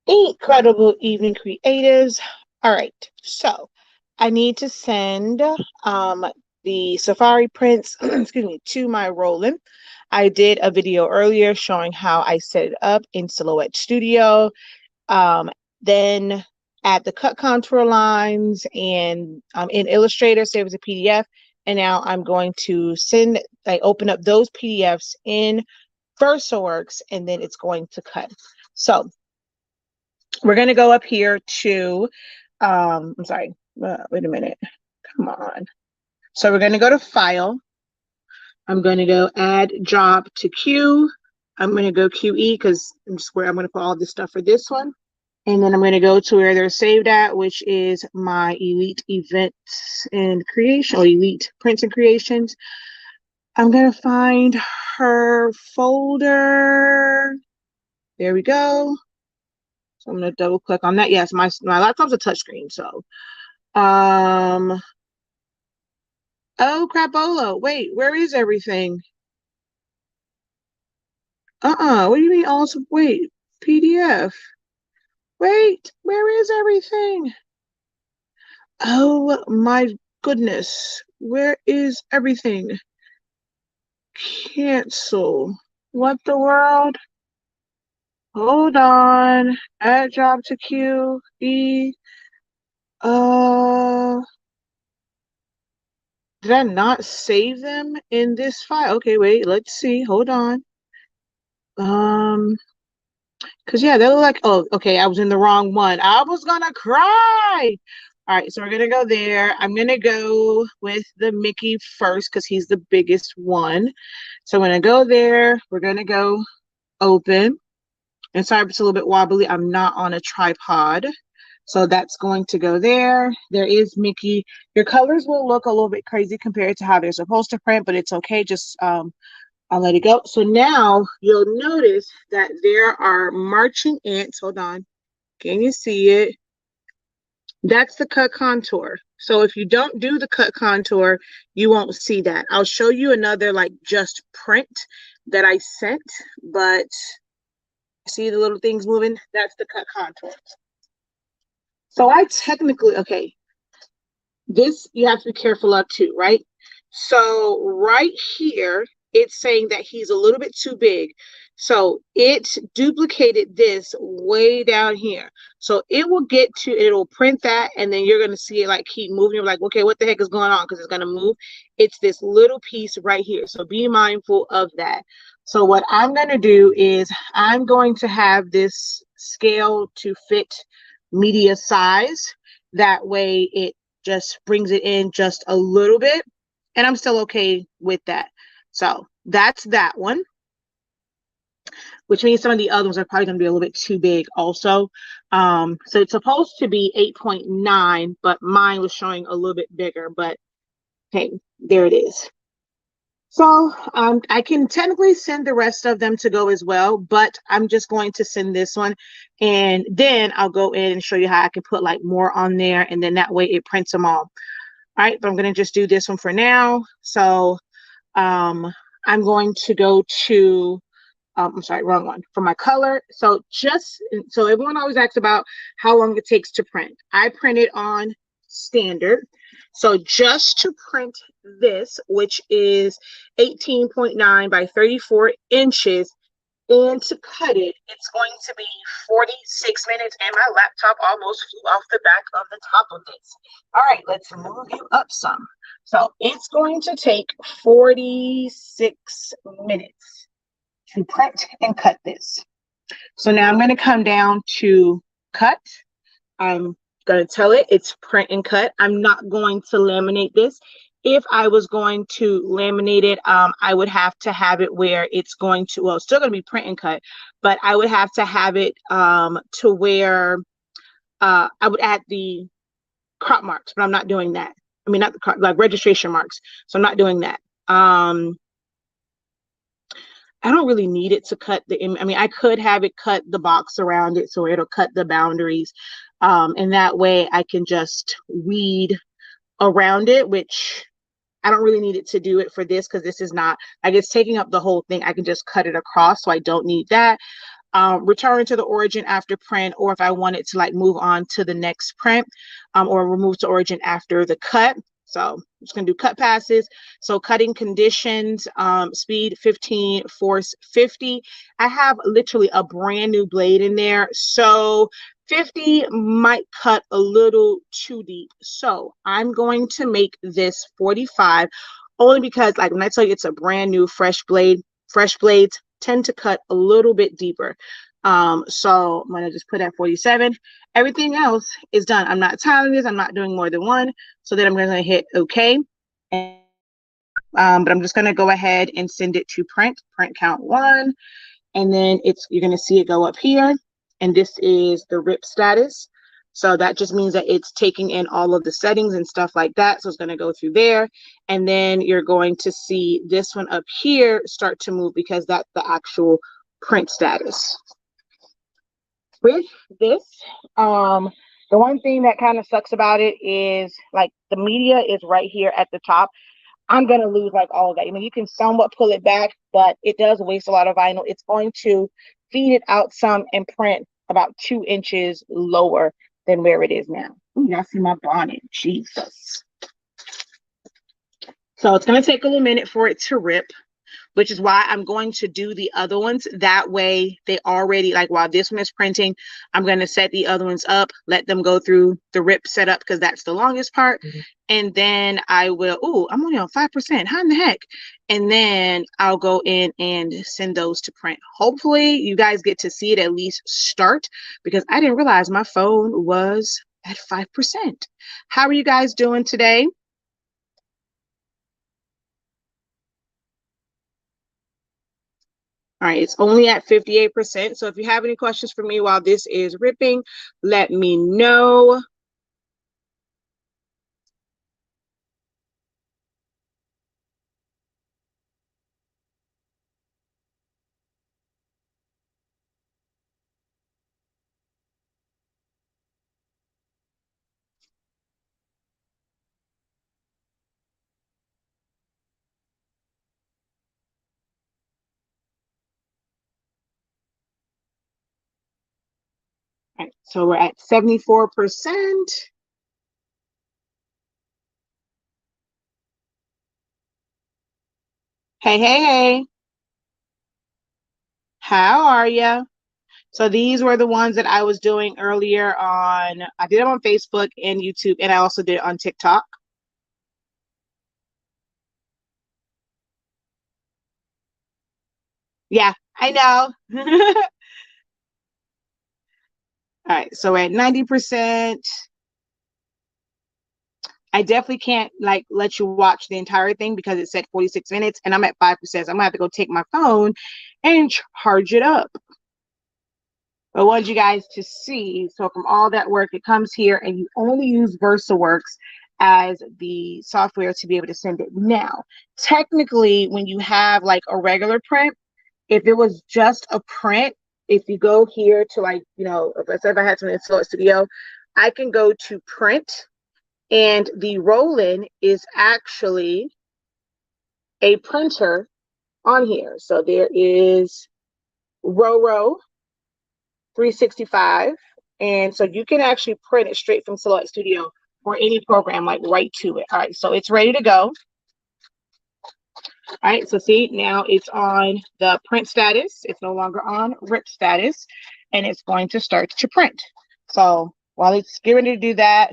Incredible evening, creatives. All right, so I need to send the safari prints, excuse me, to my Roland. I did a video earlier showing how I set it up in Silhouette Studio. Then add the cut contour lines and in Illustrator, save as a PDF. And now I'm going to open up those PDFs in VersaWorks, and then it's going to cut. So we're going to go up here to, I'm sorry, wait a minute. Come on. So we're going to go to File. I'm going to go Add Job to Queue. I'm going to go QE because I'm going to put all this stuff for this one. And then I'm going to go to where they're saved at, which is my Elite Events and Creation, or Elite Prints and Creations. I'm going to find her folder. There we go. So I'm going to double click on that. Yes, my laptop's a touchscreen. So, oh, crapolo. Wait, where is everything? What do you mean also? Wait, PDF. Wait, where is everything? Oh my goodness. Where is everything? Cancel. What the world? Hold on. Add job to queue. Did I not save them in this file? Okay, wait, let's see. Hold on. Because yeah, they look like, oh, okay, I was in the wrong one. I was gonna cry. All right, so we're gonna go there. I'm gonna go with the Mickey first because he's the biggest one. So I'm gonna go there. We're gonna go open. And sorry if it's a little bit wobbly. I'm not on a tripod. So that's going to go there. There is Mickey. Your colors will look a little bit crazy compared to how they're supposed to print, but it's okay. Just I'll let it go. So now you'll notice that there are marching ants. Hold on. Can you see it? That's the cut contour. So if you don't do the cut contour, you won't see that. I'll show you another like just print that I sent, but see the little things moving? That's the cut contour. So I technically, okay, this you have to be careful of too, right? So right here, it's saying that he's a little bit too big. So it duplicated this way down here. So it will get to, it'll print that, and then you're going to see it like keep moving. You're like, okay, what the heck is going on? Because it's going to move. It's this little piece right here. So be mindful of that. So what I'm going to do is I'm going to have this scale to fit media size. That way it just brings it in just a little bit, and I'm still okay with that. So that's that one, which means some of the other ones are probably going to be a little bit too big also. So it's supposed to be 8.9, but mine was showing a little bit bigger, but hey, there it is. So I can technically send the rest of them to go as well, but I'm just going to send this one, and then I'll go in and show you how I can put like more on there, and then that way it prints them all. All right, but I'm going to just do this one for now. So I'm going to go to, I'm sorry, wrong one, for my color. So everyone always asks about how long it takes to print. I print it on standard. So just to print this, which is 18.9 by 34 inches, and to cut it, it's going to be 46 minutes, and my laptop almost flew off the back of the top of this. All right, let's move you up some. So it's going to take 46 minutes to print and cut this. So now I'm going to come down to cut. I'm going to tell it it's print and cut. I'm not going to laminate this. If I was going to laminate it, I would have to have it where it's going to, well, it's still going to be print and cut, but I would have to have it to where I would add the crop marks, but I'm not doing that. I mean, not the crop, like registration marks. So I'm not doing that. I don't really need it to cut the, I mean, I could have it cut the box around it so it'll cut the boundaries. And that way I can just weed around it, which I don't really need it to do it for this because this is not, like, it's taking up the whole thing. I can just cut it across, so I don't need that. return to the origin after print, or if I wanted to like move on to the next print, or remove to origin after the cut. So I'm just going to do cut passes. So cutting conditions, speed 15, force 50. I have literally a brand new blade in there. So 50 might cut a little too deep. So I'm going to make this 45, only because like when I tell you it's a brand new fresh blade, fresh blades tend to cut a little bit deeper. So I'm going to just put at 47. Everything else is done. I'm not tiling this. I'm not doing more than one. So then I'm going to hit OK. And, but I'm just going to go ahead and send it to print count 1. And then you're going to see it go up here. And this is the rip status. So that just means that it's taking in all of the settings and stuff like that. So it's going to go through there. And then you're going to see this one up here start to move, because that's the actual print status. With this, the one thing that kind of sucks about it is like the media is right here at the top. I'm going to lose like all of that. I mean, you can somewhat pull it back, but it does waste a lot of vinyl. It's going to feed it out some and print about 2 inches lower than where it is now. Ooh, y'all see my bonnet. Jesus. So it's going to take a little minute for it to rip, which is why I'm going to do the other ones. That way they already, like while this one is printing, I'm going to set the other ones up, let them go through the rip setup, because that's the longest part. And then I will, ooh, I'm only on 5%. How in the heck? And then I'll go in and send those to print. Hopefully you guys get to see it at least start, because I didn't realize my phone was at 5%. How are you guys doing today? All right, it's only at 58%. So if you have any questions for me while this is ripping, let me know. All right, so we're at 74%. Hey, hey, hey. How are you? So these were the ones that I was doing earlier on. I did them on Facebook and YouTube, and I also did it on TikTok. Yeah, I know. All right, so we're at 90%. I definitely can't like let you watch the entire thing because it said 46 minutes and I'm at 5%. So I'm gonna have to go take my phone and charge it up. But I wanted you guys to see, so from all that work, it comes here and you only use VersaWorks as the software to be able to send it. Now, technically, when you have like a regular print, if it was just a print, if you go here to like, you know, if I had something in Flow Studio, I can go to print, and the Roland is actually a printer on here. So there is Roro 365. And so you can actually print it straight from Select Studio or any program, like right to it. All right, so it's ready to go. All right, so see, now it's on the print status. It's no longer on rip status, and it's going to start to print. So while it's getting ready to do that,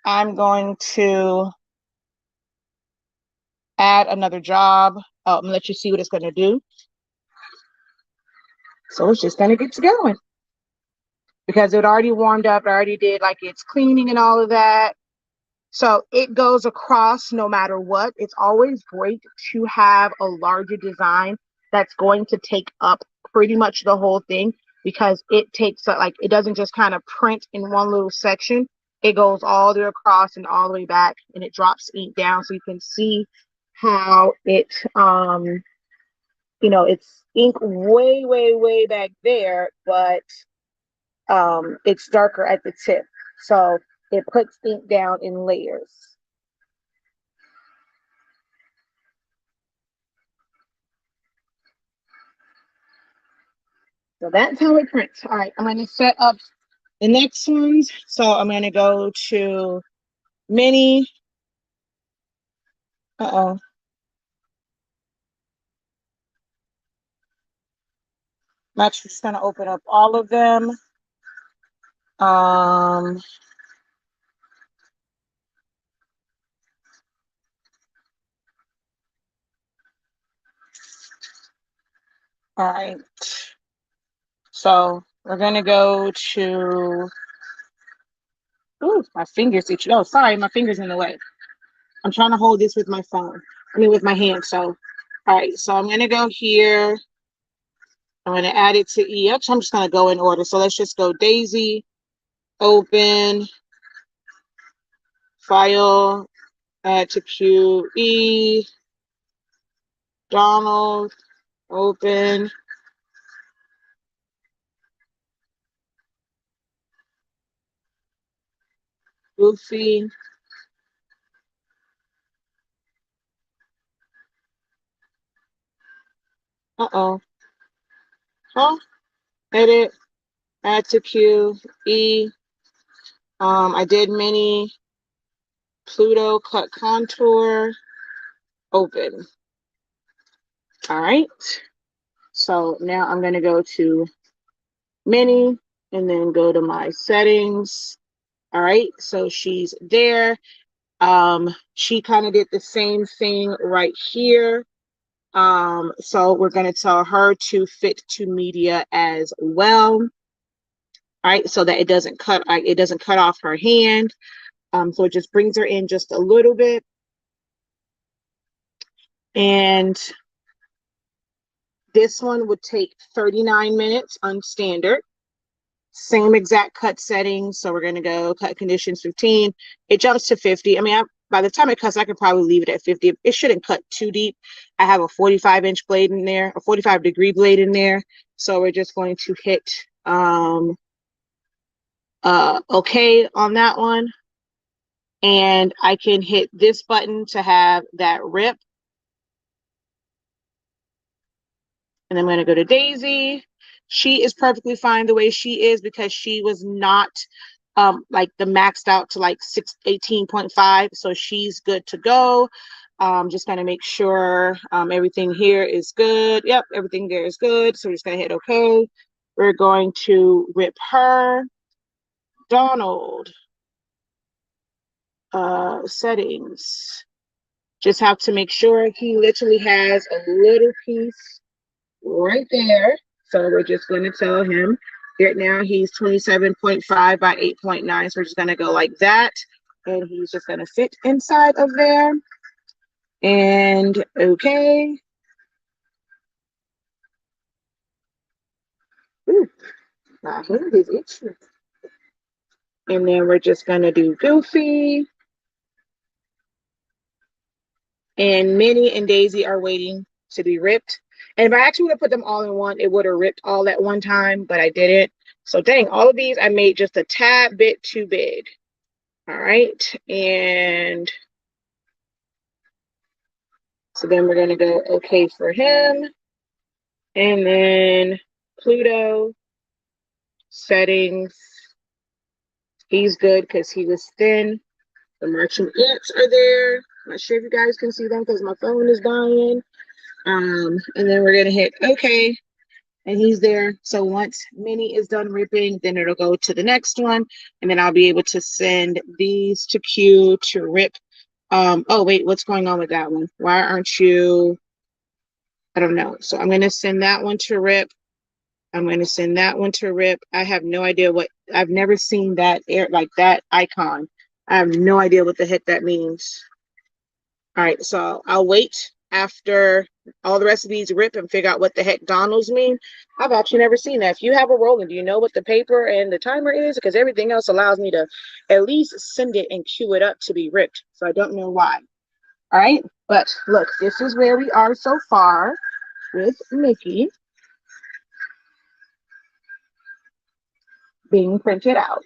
I'm going to add another job. Oh, I'm gonna let you see what it's going to do. So it's just going to get to going, because it already warmed up. It already did like its cleaning and all of that. So it goes across no matter what. It's always great to have a larger design that's going to take up pretty much the whole thing, because it takes like, it doesn't just kind of print in one little section. It goes all the way across and all the way back, and it drops ink down, so you can see how it you know, it's ink way, way, way back there, but it's darker at the tip. So it puts ink down in layers. So that's how it prints. All right, I'm going to set up the next ones. So I'm going to go to mini. Uh-oh. I'm actually just going to open up all of them. All right. So we're going to go to, ooh, my fingers itchy. Oh, sorry, my finger's in the way. I'm trying to hold this with my phone. I mean, with my hand. So, all right. So I'm going to go here. I'm going to add it to E. Actually, I'm just going to go in order. So let's just go Daisy, open, file, add to Q, E, Donald, open, Goofy, uh-oh, huh? Edit, add to Q, E, I did mini, Pluto, cut contour, open. All right. So now I'm going to go to mini and then go to my settings. All right. So she's there. She kind of did the same thing right here. So we're going to tell her to fit to media as well. All right. So that it doesn't cut off her hand. So it just brings her in just a little bit. And this one would take 39 minutes on standard. Same exact cut settings. So we're going to go cut conditions 15. It jumps to 50. I mean, by the time it cuts, I could probably leave it at 50. It shouldn't cut too deep. I have a 45-inch blade in there, a 45-degree blade in there. So we're just going to hit OK on that one. And I can hit this button to have that rip. And I'm going to go to Daisy. She is perfectly fine the way she is because she was not like the maxed out to like 18.5. So she's good to go. Just going to make sure everything here is good. Yep, everything there is good. So we're just going to hit OK. We're going to rip her. Donald. Settings. Just have to make sure he literally has a little piece right there. So we're just going to tell him right now he's 27.5 by 8.9. So we're just going to go like that. And he's just going to fit inside of there. And okay. Ooh, my hand is itchy. And then we're just going to do Goofy. And Minnie and Daisy are waiting to be ripped. And if I actually would have put them all in one, it would have ripped all at one time, but I didn't. So dang, all of these I made just a tad bit too big. All right. And so then we're going to go OK for him. And then Pluto settings. He's good because he was thin. The marching ants are there. I'm not sure if you guys can see them because my phone is dying. And then we're going to hit OK. And he's there. So once Minnie is done ripping, then it'll go to the next one. And then I'll be able to send these to Q to rip. Oh, wait, what's going on with that one? Why aren't you? I don't know. So I'm going to send that one to rip. I'm going to send that one to rip. I have no idea what, I've never seen that air like that icon. I have no idea what the heck that means. All right, so I'll wait after all the rest of these rip and figure out what the heck Donalds mean. I've actually never seen that. If you have a Roland, do you know what the paper and the timer is? Because everything else allows me to at least send it and queue it up to be ripped. So I don't know why. All right, but look, this is where we are so far with Mickey being printed out.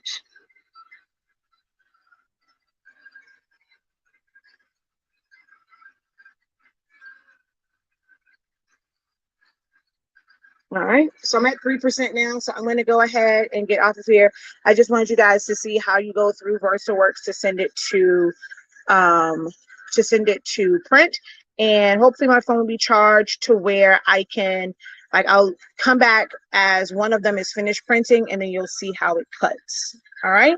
All right, so I'm at 3% now, so I'm going to go ahead and get off of here. I just wanted you guys to see how you go through VersaWorks um, to send it to print, and hopefully my phone will be charged to where I can, like, I'll come back as one of them is finished printing, and then you'll see how it cuts. All right.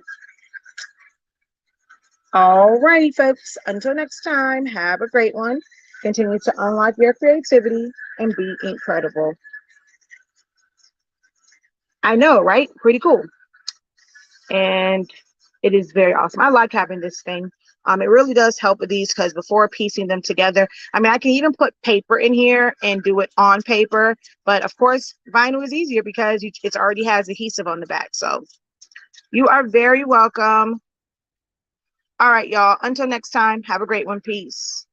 All righty, folks. Until next time, have a great one. Continue to unlock your creativity and be incredible. I know, right? Pretty cool. And it is very awesome. I like having this thing. It really does help with these because before piecing them together, I mean, I can even put paper in here and do it on paper. But of course, vinyl is easier because it already has adhesive on the back. So you are very welcome. All right, y'all. Until next time, have a great one. Peace.